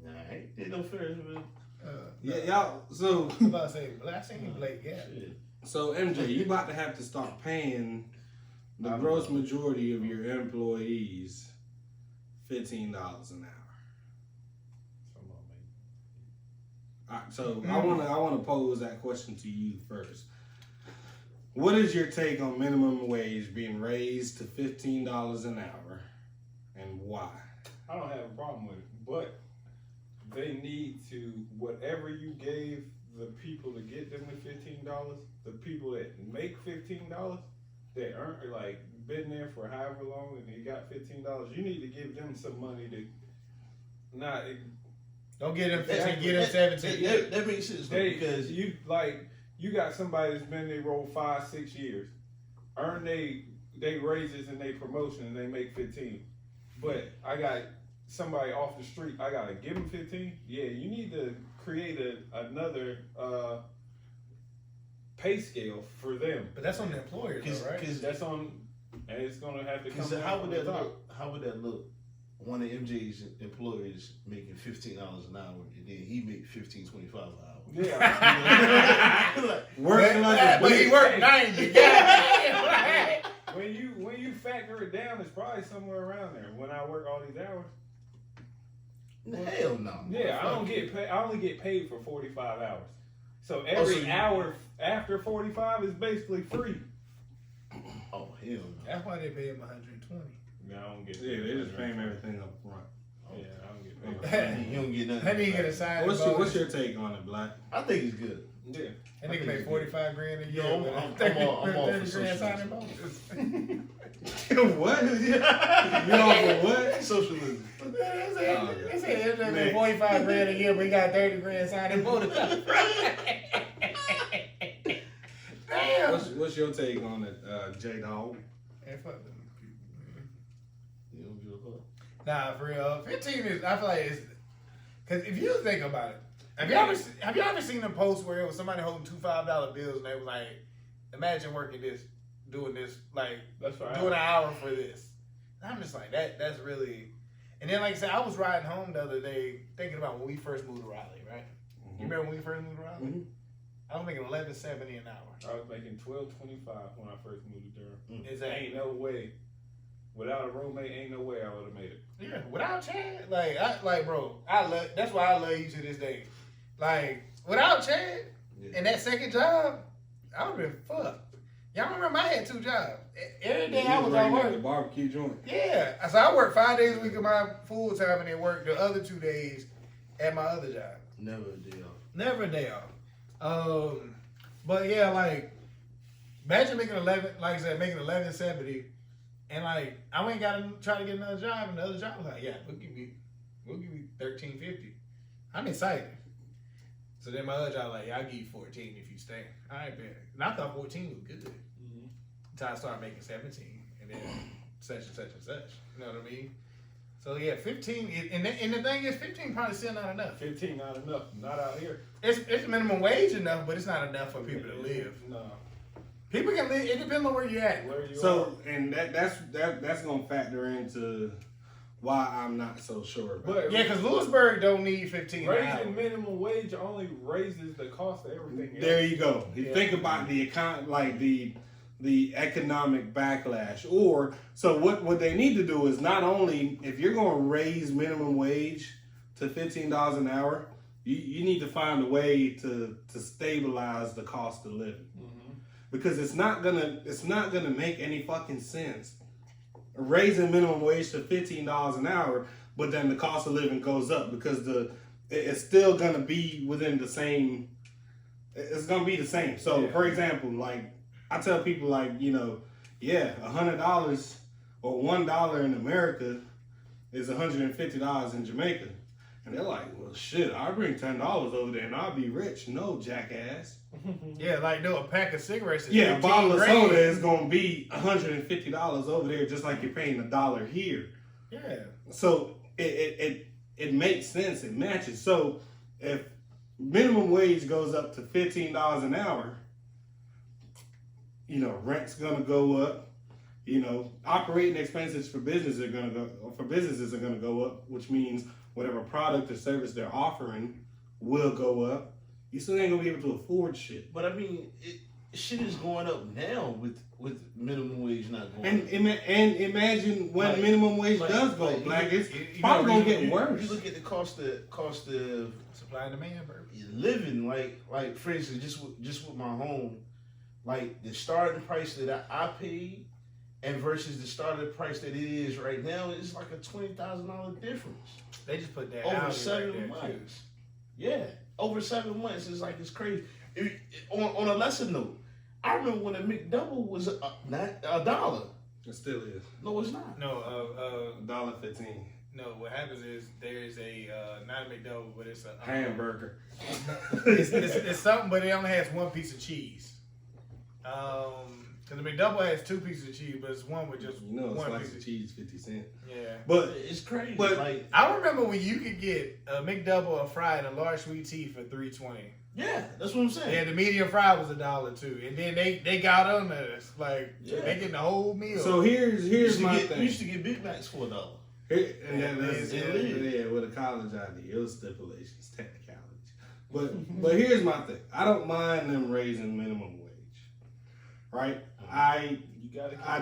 Nah, I ain't did no Ferris wheel. Yeah, y'all. So, I'm about to say, I seen Blake, yeah. Shit. so MJ, you about to have to start paying the gross majority of your employees $15 an hour. All right, so I wanna pose that question to you first. What is your take on minimum wage being raised to $15 an hour, and why? I don't have a problem with it, but they need to, whatever you gave the people to get them the $15, the people that make $15, that aren't like been there for however long and they got $15, you need to give them some money to not. Don't get him 15, get him 17. That makes sense though, They, because you got somebody that's been there roll 5-6 years, earn they raises and they promotion and they make 15, but I got somebody off the street, I gotta give them 15. Yeah, you need to create another pay scale for them. But that's on the employers, though, right? Because That's on, and it's gonna have to come. Because down how from would the that top. look? How would that look? One of MJ's employees making $15 an hour, and then he make $15.25 an hour. Yeah. Like, Working like a But he bitch. worked 90. Yeah. When you factor it down, it's probably somewhere around there. When I work all these hours. hell no. Yeah, I don't get paid. I only get paid for 45 hours. So every hour after 45 is basically free. Oh hell no. That's why they pay him 120. No, I don't get. Yeah, they just pay him everything up front. Yeah, I don't get paid. You don't get nothing. That nigga get a sign. What's your take on it, Black? I think it's good. Yeah. That nigga make 45 grand a year. No, with I'm 30 all for 30 grand socialism. signing bonus. What? You all for what? Socialism. They said he make 45 grand a year, but he got 30 grand signing bonus. Yeah. What's your take on it, J Dog? And fuck them people, man. You don't give a fuck. Nah, for real. 15 is, I feel like it's, because if you think about it, have you ever seen a post where it was somebody holding two $5 bills and they was like, imagine working this, doing this, like, That's right. doing an hour for this. And I'm just like, that's really, and then like I said, I was riding home the other day thinking about when we first moved to Raleigh, right? Mm-hmm. You remember when we first moved to Raleigh? Mhm. I was making $11.70 an hour. I was making $12.25 when I first moved to Durham. Is that, Ain't no way. Without a roommate, ain't no way I would have made it. yeah, without Chad, bro, that's why I love you to this day. Like, without Chad and that second job, I would have been fucked. Y'all remember I had 2 jobs. Every day I was at The work. barbecue joint. Yeah. So I worked 5 days a week at my full time and then worked the other 2 days at my other job. Never a day off. Never a day off. But yeah, like, imagine making making $11.70 and like I went and got to try to get another job and the other job was like, yeah, we'll give you $13.50. I'm excited. So then my other job like, yeah, I'll give you 14 if you stay. All right, bet. And I thought 14 was good. Until I started making 17 and then such and such and such. You know what I mean? So yeah, 15, and the thing is, 15 probably still not enough. 15 not enough. Not out here. It's minimum wage enough, but it's not enough for people to live. No. People can live. It depends on where you're at. Where you So, and that's gonna factor into why I'm not so sure about it. But Yeah, because Lewisburg don't need 15 an hour. raising minimum wage only raises the cost of everything else. There you go. You Yeah. think about the economic backlash. Or so what they need to do is not only if you're going to raise minimum wage to $15 an hour, you need to find a way to stabilize the cost of living. Because it's not gonna make any fucking sense raising minimum wage to $15 an hour, but then the cost of living goes up because it's still gonna be within the same. It's gonna be the same. So, Yeah. for example, like I tell people, like $100 or $1 in America is $150 in Jamaica, and they're like, well, shit, I bring $10 over there and I'll be rich. No, jackass. Yeah, like no, a pack of cigarettes. Is Yeah, a bottle of 15 soda grand. is gonna be $150 over there, just like you're paying $1 here. Yeah. So it makes sense. It matches. So if minimum wage goes up to $15 an hour, rent's gonna go up. Operating expenses for businesses are gonna go up, which means whatever product or service they're offering will go up. You still ain't gonna be able to afford shit. But I mean, shit is going up now with minimum wage not going up. And imagine when minimum wage does go up, like it's probably gonna get worse. You look at the cost of Supply and demand, bro. living, like for instance, just with my home, like the starting price that I paid, and versus the starting price that it is right now, it's like a $20,000 difference They just put that over out 7 right there, too. months. Yeah, over 7 months, it's like it's crazy. On a lesser note, I remember when a McDouble was $1. It still is. No, it's not. No, $1.15. no. What happens is there's a not a McDouble, but it's a Hamburger. it's something, but it only has one piece of cheese. Because the McDouble has 2 pieces of cheese, but it's one with just A one slice piece of cheese, 50 cents. Yeah. But It's crazy. But- like, I remember when you could get a McDouble, a fry, and a large sweet tea for $3.20. yeah, that's what I'm saying. Yeah, the medium fry was $1 too, and then they got on us like Yeah. they getting the whole meal. so here's my we thing. used to get Big Macs for $1. And that's Yeah. with a college idea. It was stipulations, technicalities. But here's my thing. I don't mind them raising minimum wage. Right? I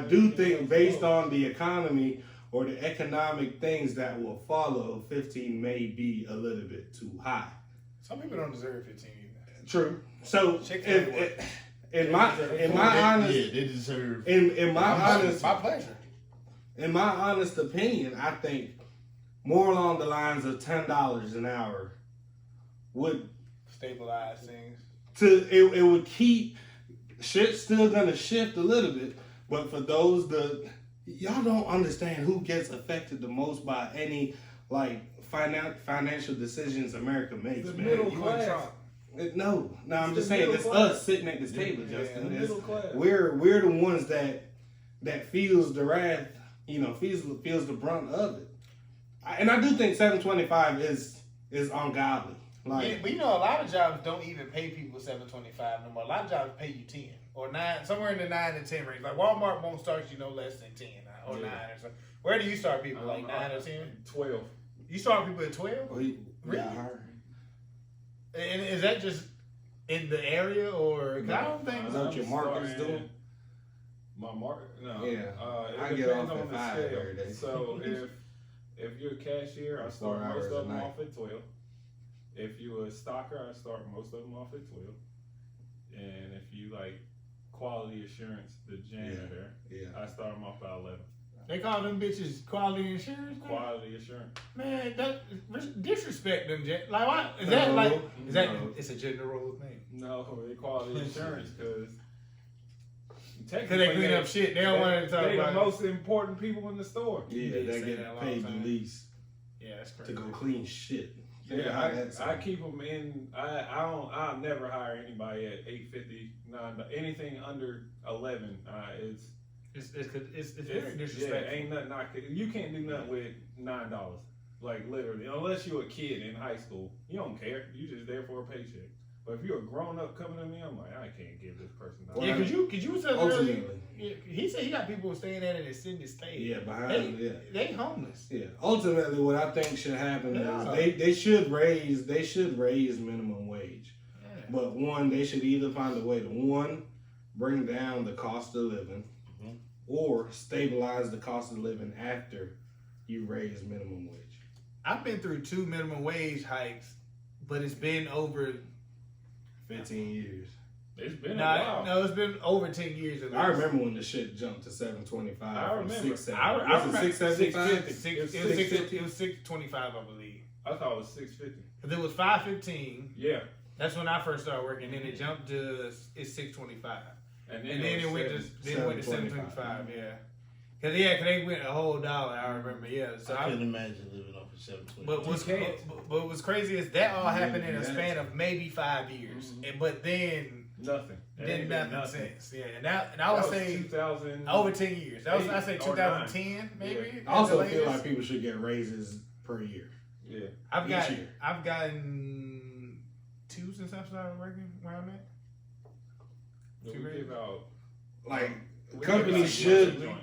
do think based on the economy or the economic things that will follow, 15 may be a little bit too high. Some people don't deserve 15 either. True. So Chick-fil-A in my honest Yeah, they deserve. in my honest My pleasure. in my honest opinion, I think more along the lines of $10 an hour would Stabilize things. it would keep shit still gonna shift a little bit, but for those y'all don't understand who gets affected the most by any like financial decisions America makes, The man. middle You class. and Trump. No, I'm It's just the saying middle it's class. us sitting at this table, Yeah, Justin. the It's- middle class. We're the ones that feels the wrath, feels the brunt of it. And I do think $7.25 is ungodly. Like, Yeah, but you know, a lot of jobs don't even pay people $7.25 no more. A lot of jobs pay you 10 or 9, somewhere in the 9 to 10 range. Like Walmart won't start you no less than 10 or 9 or something. Where do you start people? Like 9 or 10? 12. You start people at 12? we Really? got her. And is that just in the area or? 'Cause I don't think. Is that what your market is starting- doing? My market? No. Yeah. It I get depends off on at the 5 scale. every day. So if you're a cashier, I 4 start hours most a of them night. off at 12. If you're a stocker, I start most of them off at 12. And if you like quality assurance, the janitor, Yeah. I start them off at 11. They call them bitches quality insurance. Man, Quality assurance. man that disrespect them. Like, why is that No, like? Is that no. it's a general thing? No, they quality insurance because Because they clean up shit. They don't want to talk they about the most important people in the store. Yeah, did they say that a get long paid the time. least Yeah, that's to crazy. go clean shit. Yeah, how that I sound. keep them in. I'll never hire anybody at $8.50. Anything under 11. It's It's very disrespectful. Yeah, ain't nothing. You can't do nothing with $9. Like literally, unless you're a kid in high school, you don't care. You just there for a paycheck. But if you're a grown up coming to me, I'm like, I can't give this person $9. Yeah, could you said earlier? Ultimately. Yeah, he said he got people staying at it in Sydney State. Yeah, behind They homeless. Yeah. Ultimately, what I think should happen Yeah. is they should raise minimum wage. Yeah. But one, they should either find a way to bring down the cost of living, or stabilize the cost of living after you raise minimum wage. I've been through 2 minimum wage hikes, but it's been over. 15 years. It's been a while. No, it's been over 10 years. At least. I remember when the shit jumped to $7.25. I from remember. $6.70. I Was it remember $6.75? It was $6.25, I believe. I thought it was $6.50. Because it was $5.15. Yeah, That's when I first started working. Then it jumped to it's $6.25. and And then it went to $7.25. $7.25. Yeah. Cause they went a whole dollar. I remember. Yeah. So I couldn't imagine living off of $7.20. But what's crazy is that all happened in a span of maybe 5 years. And, but then nothing. didn't nothing since. Yeah. And I would say 2000 over 10 years. That was I say or 2010 maybe. I also At the feel latest. like people should get raises per year. Yeah. I've gotten 2 since I started working where I'm at. We give out. Like, we companies give out should joint.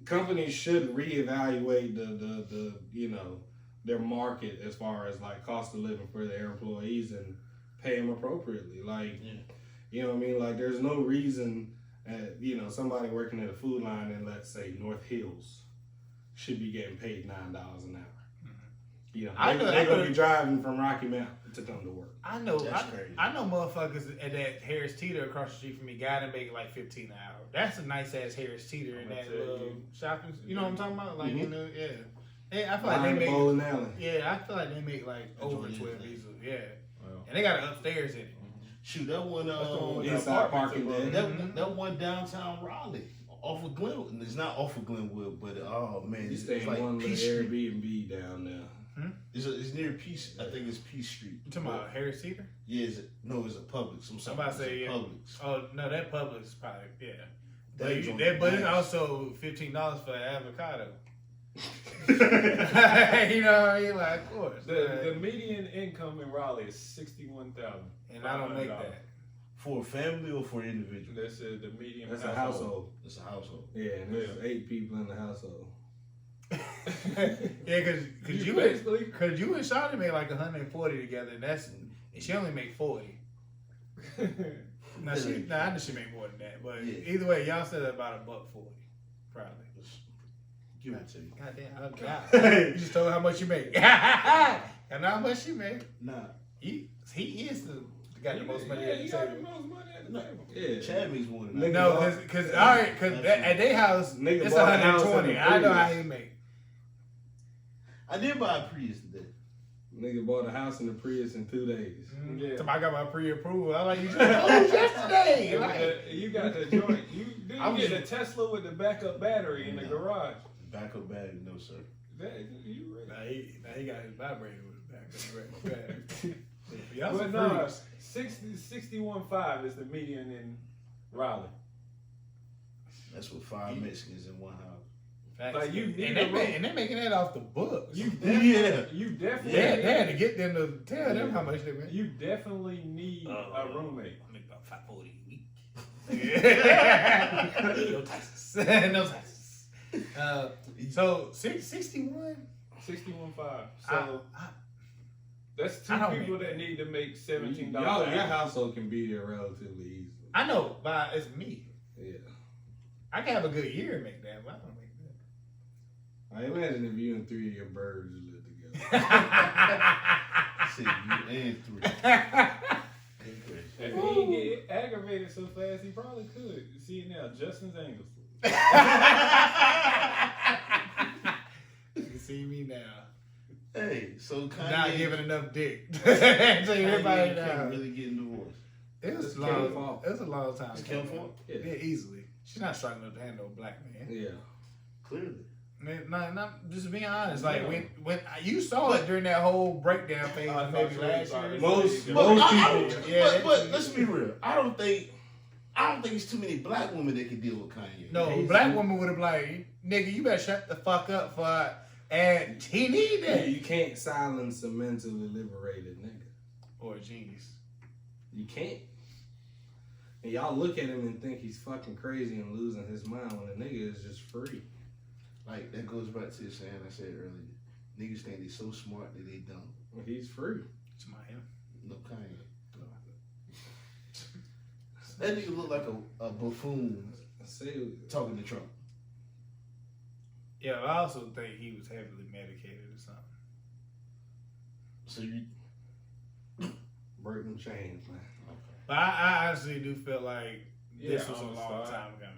companies should reevaluate the their market as far as like cost of living for their employees and pay them appropriately. Like, you know what I mean? Like, there's no reason, somebody working at a food line in, let's say, North Hills should be getting paid $9 an hour. You know, they're going to be driving from Rocky Mountain to come to work. I know. That's crazy. I know motherfuckers at that Harris Teeter across the street from me got to make like $15 an hour. That's a nice ass Harris Teeter in I'ma that tell little you. shopping. You know what I'm talking about? Like Mhm. in the I feel like Behind they the make. bowling alley. Yeah, I feel like they make like over Enjoy 12 anything. easily. Yeah, Well, and they got an upstairs in it. Shoot, that one, that's the one with the Inside apartments parking above. deck. that one downtown Raleigh, off of Glenwood. It's not off of Glenwood, but oh man, You it's stay in like one little Peace Street. Airbnb down there. It's near Peace. I think it's Peace Street. You talking about Harris Teeter? Yeah, it's a Publix. I'm sorry, Somebody say, it's a yeah. Publix. Oh no, that Publix probably That joint but it's nice. also $15 for an avocado. You know what I mean? Like, of course. The median income in Raleigh is $61,000. And I don't make that. For a family or for an individual? That's the median. That's a household. It's a household. Yeah, and there's 8 people in the household. Yeah, cause you basically. Cause you and Shawty made like 140 together, and she only make 40. Now I know she make more than that, but Yeah. either way, y'all said about $140, probably. Give it to you. Goddamn, you just told her how much you make. I know how much she make. Nah, He is the got the most money at the you got the table. most money at the no. table. Yeah. Chad makes more than Nigga, that. No, cause all right, cause at their house Nigga it's bought a house 120. in the I know how Prius. he make. I did buy a Prius today. Nigga bought a house in the Prius in 2 days. Yeah. So I got my pre-approval. I like you just yesterday. Like, You got the joint. I You was- get a Tesla with the backup battery in the garage. Backup bag, no sir. You ready? Nah, he got his vibrator with his back. Y'all But some no, freaks. 61.5 is the median in Raleigh. That's with 5 Mexicans in one house. Like you need and they making that off the books. You Yeah. You definitely. They had to get them to tell them how much they make. You definitely need a roommate. I make about $540 a week. Yeah. No taxes. No taxes. So 61. 61.5. So that's two I don't people make that need to make $17. Y'all, your household can be there relatively easily. I know, but it's me. Yeah. I can have a good year and make that, but I don't make I imagine if you and 3 of your birds live together. that. See, you and 3. If he didn't get aggravated so fast, he probably could. See now, Justin's angles. You can see me now. Hey, so Kanye Not giving enough dick. Tell Kanye everybody and Kim now. really getting divorced. It was It's long. Kim's fault. It was a long time. It's Kim's fault? Yeah, easily. She's not strong enough to handle a black man. Yeah. Clearly. Man, no, just being honest. Like when you saw it during that whole breakdown phase, maybe last year. Most But people. but let's be real. I don't think it's too many black women that can deal with Kanye. No, a black woman would have like, nigga, you better shut the fuck up for it. And he need that. You can't silence a mentally liberated nigga. Or a genius. You can't. And y'all look at him and think he's fucking crazy and losing his mind when the nigga is just free. Like that goes back to the saying I said earlier. Niggas think they so smart that they dumb. He's free. It's my him. No Kanye. That nigga look like a buffoon talking to Trump. Yeah, I also think he was heavily medicated or something. So you Break them chains, man. But I honestly do feel like this was a on the long side. time coming.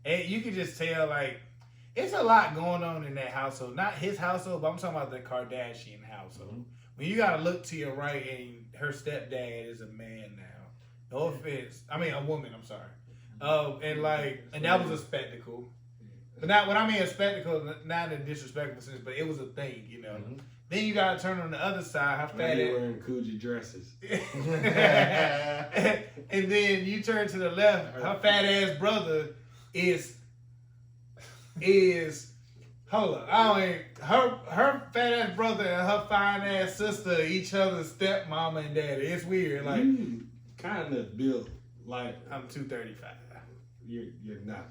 And you can just tell, like, it's a lot going on in that household. Not his household, but I'm talking about the Kardashian household. Mhm. When you gotta look to your right and her stepdad is a man now. No offense. I mean, a woman, I'm sorry. And that was a spectacle. But not when I mean a spectacle, not in a disrespectful sense, but it was a thing, you know. Mhm. Then you gotta turn on the other side. How Now fat you it wearing Coogee dresses. and then you turn to the left. Her fat ass brother is hold up. Her fat ass brother and her fine ass sister each other's stepmama and daddy. It's weird. Like You kind of built like I'm 235. you're not.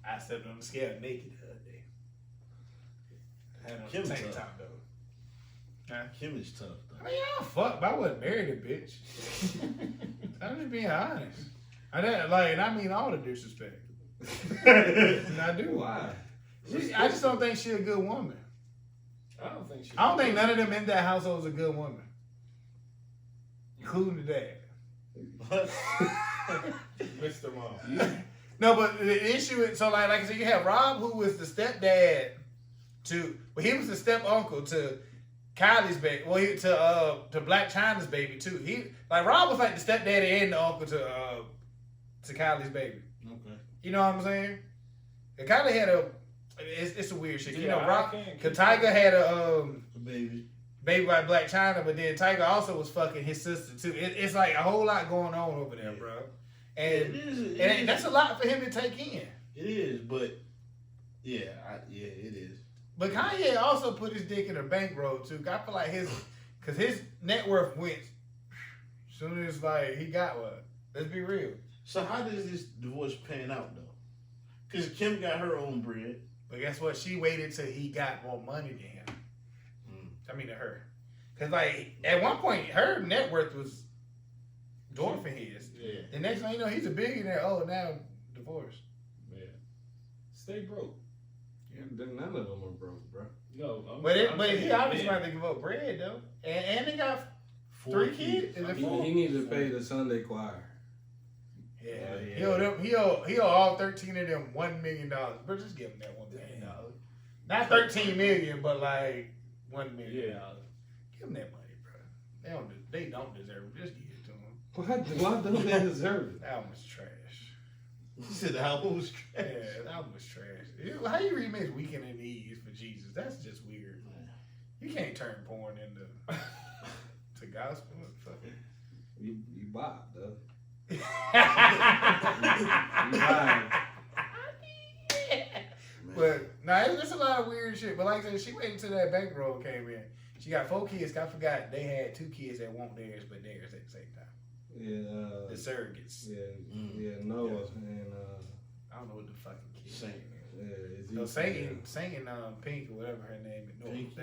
I stepped on the scale naked the other day. I had on Kim a tank tough. top though. Huh? Kim is tough I though. mean, y'all fuck, but I wasn't married to bitch. I'm just being honest. And I mean all the disrespect. And I do. Why? I just don't think she's a good woman. I don't think she. I don't think none of them in that household is a good woman. Including the dad. Mr. Mom. No, but the issue is, so like I said, you have Rob, who was the stepdad he was the step uncle to Kylie's baby. Well, to Black China's baby too. Rob was like the stepdaddy and the uncle to Kylie's baby. Okay. You know what I'm saying? And Kylie had it's a weird shit. You know, Yeah, Rob, I can't cause keep Tiger had a Baby. baby by Black China, but then Tiger also was fucking his sister too. It's like a whole lot going on over there, bro. And, and that's a lot for him to take in. It is, but yeah, it is. But Kanye also put his dick in a bankroll too. I feel like his net worth went as soon as he got one. Let's be real. So how does this divorce pan out though? Because Kim got her own bread. But guess what? She waited till he got more money than him. I mean to her. Cause at one point her net worth was dwarfing his. Yeah. The next thing you know, he's a billionaire. Oh, now divorced. Yeah. Stay broke. None of them are broke, bro. No. But I'm he saying obviously men. might have to give up bread though. And they got 4 3 kids. Is it He 4? needs to pay the Sunday choir. Yeah, Yeah. he owe all 13 of them $1 million. Bro, just give them that $1 million. Not 13 million, but like $1 million. Yeah. Give them that money, bro. They don't deserve it. Just give it to them. Why don't they deserve it? That album was trash. You said the album was trash. Yeah, that album was trash. How you remix Weekend in the East for Jesus? That's just weird. You can't turn porn into to gospel. Fucking. You bop, though. Man. But nah, it's a lot of weird shit. But like I said, she waited until that bankroll came in. She got 4 kids. I forgot they had 2 kids that want theirs, but theirs at the same time. Yeah. The surrogates. Yeah, Noah and I don't know what the fucking kids. Saint. yeah, No, singing Pink or whatever her name is. No, Pink?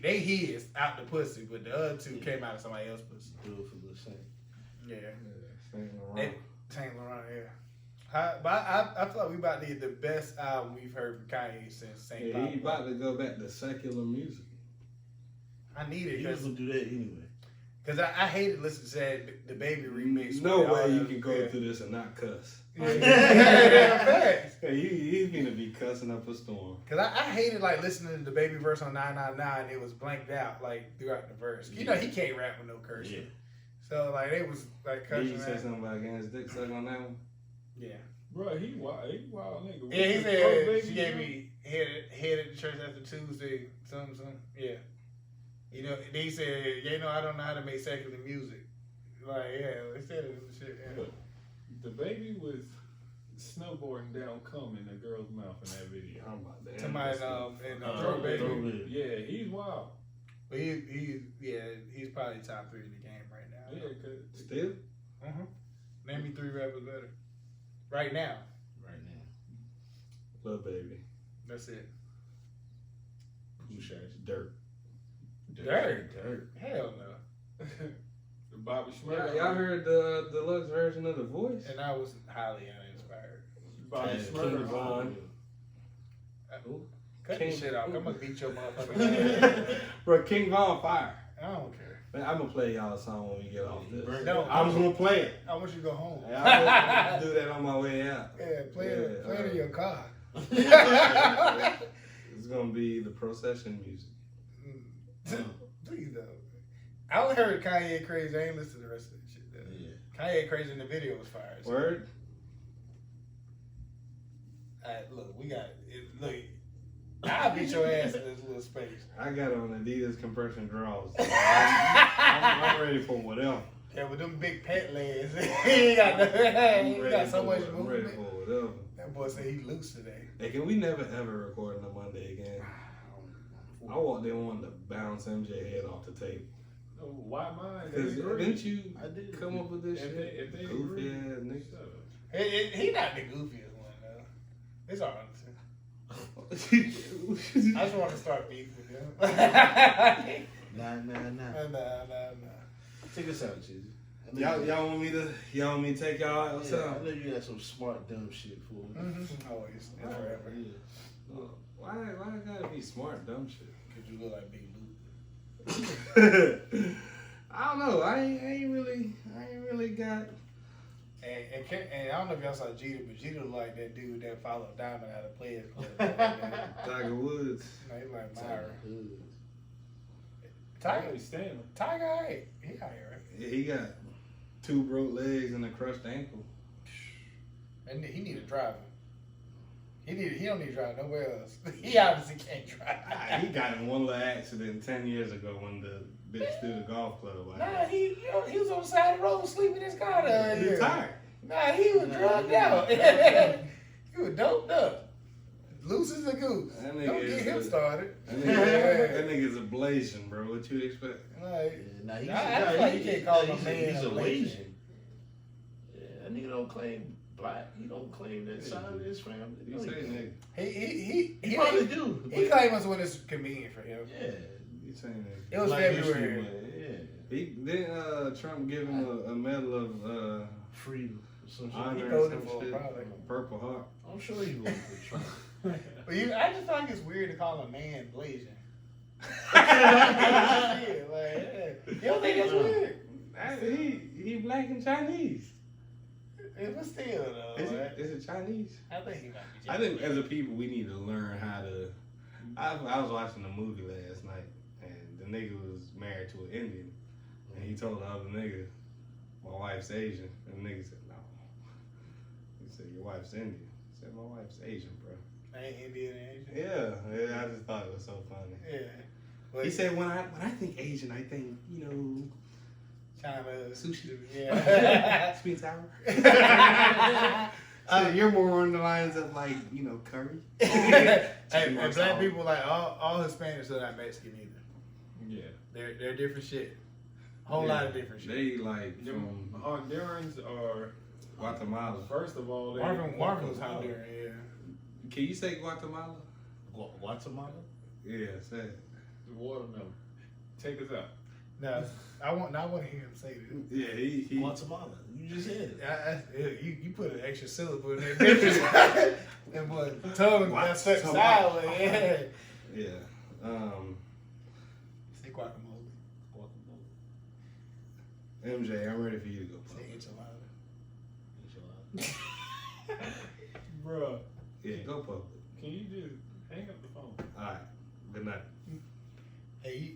they his out the pussy, but the other 2 came out of somebody else's pussy. Do it for the Saint. Yeah. Saint Laurent. Saint Laurent, yeah. But I feel like we about to get the best album we've heard from Kanye since Saint Yeah, he about to go back to secular music. I need it He was because gonna do that anyway. I hated listening to that the Baby remix. No with all way you them- can go yeah. through this and not cuss. Yeah, facts. Yeah, he's gonna be cussing up a storm. Cause I hated like listening to the Baby verse on 999. It was blanked out like throughout the verse. You know he can't rap with no curse. Yeah. So like it was like Did cussing. you say out. something about getting his dick sucked on that one? Yeah. Bro, he wild nigga. Yeah, he What's said the baby she gave name? me head at the church after Tuesday. Something. Yeah. You know, they said, I don't know how to make secular music. Like, yeah, they said it and shit. Yeah. The baby was snowboarding down cum in the girl's mouth in that video. I'm about to Somebody Throw Baby. Yeah, he's wild. But he's probably top 3 in the game right now. Yeah, cause Still? Name me 3 rappers better. Right now. Right now. Lil Baby. That's it. Dirt. Dirt? Hell no. Bobby Schmurda. Y'all heard the deluxe version of The Voice? And I was highly uninspired. Bobby King Schmurda. Von. Cut King- this shit out. I'm gonna beat your motherfucking Bro, King Von fire. I don't care. Man, I'm gonna play y'all a song when we get off this. No, I'm gonna play it. I want you to go home. I'm gonna do that on my way out. Yeah, play it in your car. It's gonna be the procession music. Please don't. I only heard Kanye Crazy. I ain't listened to the rest of the shit though. Yeah. Kanye Crazy in the video was fire. So. Word? Alright, look, we got it. Look, I'll beat your ass in this little space. I got on Adidas compression drawers. I'm ready for whatever. Yeah, with them big pet legs, he got he got so much I'm ready movement. for whatever. That boy said he loose today. Hey, can we never ever record on a Monday again? I walked in wanting to bounce MJ head off the table. Oh, why mine? Cause didn't you I did. come up with this If shit? they Goofy agree, ass nigga. shut up. He not the goofiest one though. It's all right. I just want to start beef with him. Nah. Nah. Take us out, Chizzy. Y'all want me to take y'all out? Yeah, I know you got some smart dumb shit for me. Always. And forever. Yeah. Why it gotta be smart dumb shit? Because you look like Big Luke. I don't know. I ain't really got. And I don't know if y'all saw Jeter, but Jeter look like that dude that followed Diamond out of Players Club. Tiger Woods. No, he like Myra. I Tiger, understand him. Tiger, alright. He out here, right? Yeah, he got 2 broke legs and a crushed ankle. And he need a driver. He don't need to drive nowhere else. He obviously can't drive. He got in one little accident 10 years ago when the bitch threw the golf club. Nah, he was on the side of the road sleeping in his car the other He year. tired. Nah, he was drugged out. He was doped up. Loose as a goose. That nigga Don't get is him a- started. That nigga's a blazing, bro. What you expect? Like, Nah, he's, I feel like you can't call him a man He's a a Blasian. Asian. Yeah, that nigga don't claim black. He don't claim that side of his family. You No, say he don't. nigga. He probably do. He but- claims when it's convenient for him. Yeah. You say nigga. It was Black history February. Month, yeah. Didn't Trump give him a medal of Freedom. or some shit. honor or voted some for it, shit? probably. Purple Heart. I'm sure he voted for Trump. But I just think it's weird to call a man Blasian. Yeah, you don't think that's weird? He black and Chinese. It was still though. Is right? it Chinese? I think he might be. I think as a people we need to learn how to. I was watching a movie last night and the nigga was married to an Indian and he told the other nigga, "My wife's Asian," and the nigga said, "No." He said, "Your wife's Indian." He said, "My wife's Asian, bro." Ain't Indian and Asian. Yeah, I just thought it was so funny. Yeah. But He said, when I think Asian, I think, you know, China sushi. Yeah. Sweet and sour. So you're more on the lines of like, you know, curry. Hey, and more black salt. people like all Hispanics are not Mexican either. Yeah. They're different shit. Whole lot of different shit. They like Them from Hondurans are, Guatemala. first of all, they Marvin was Honduran, yeah. Can you say Guatemala? Guatemala. Yeah, say it. The watermelon. Take us out. No, I want to hear him say this. Yeah, he Guatemala. You just said it. You put an extra syllable in there, bitch. And boy, tongue got stuck sideways. Yeah. Yeah. Say guacamole. MJ, I'm ready for you to go. Say enchilada. Bruh, Yeah, go public. can you just hang up the phone? All right. Good night. Hey,